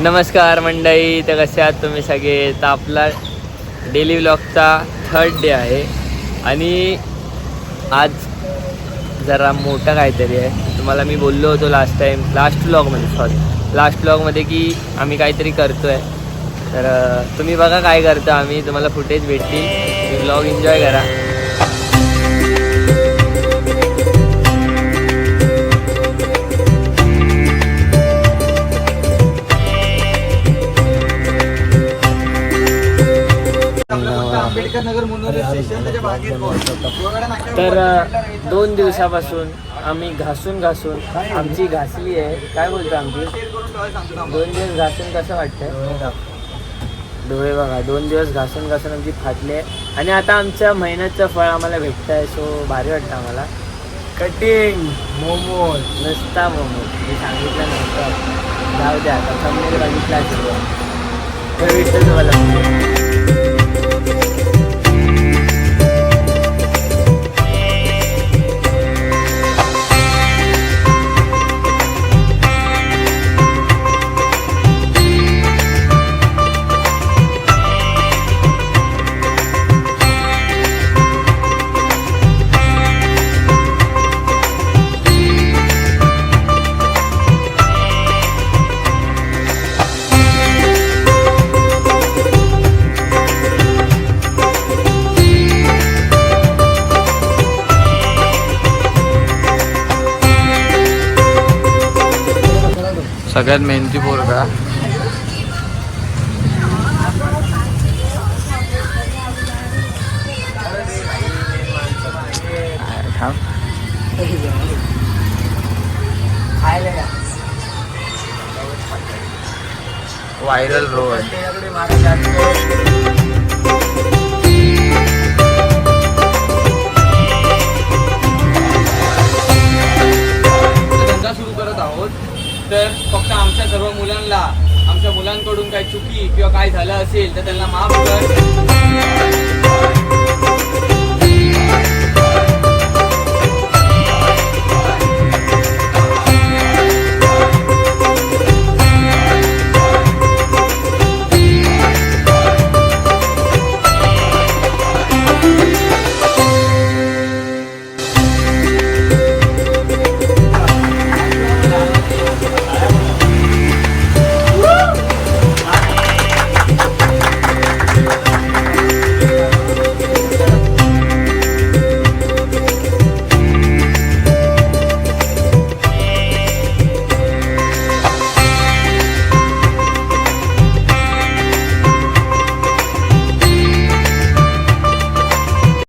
नमस्कार मंडळी, तर कसे आहात तुम्ही सगळे. तर आपला डेली व्लॉगचा 3rd डे आहे आणि आज जरा मोठं काहीतरी आहे. तुम्हाला मी बोललो होतो लास्ट व्लॉगमध्ये की आम्ही काहीतरी करतो आहे. तर तुम्ही बघा काय करतो आम्ही, तुम्हाला फुटेज भेटतील. व्लॉग एन्जॉय करा. तर 2 दिवसापासून आम्ही घासून आमची घासली आहे. काय बोलतो आमची 2 दिवस घासून कसं वाटतंय? डोळे बघा, 2 दिवस घासून आमची फाटली आहे आणि आता आमच्या मेहनतचं फळ आम्हाला भेटतं आहे. सो भारी वाटतं आम्हाला. कटिंग मोमोज, नसता मोमोज मी सांगितलं नव्हतं, जाऊ द्या आता थंबनेल बघितला तर विसरतो तुम्हाला. सगळ्यात मेहनती पोरगा. व्हायरल रोड धंदा सुरू करत आहोत. तर फक्त आमच्या सर्व मुलांना, आमच्या मुलांकडून काही चुकी किंवा काय झालं असेल तर त्यांना माफ कर.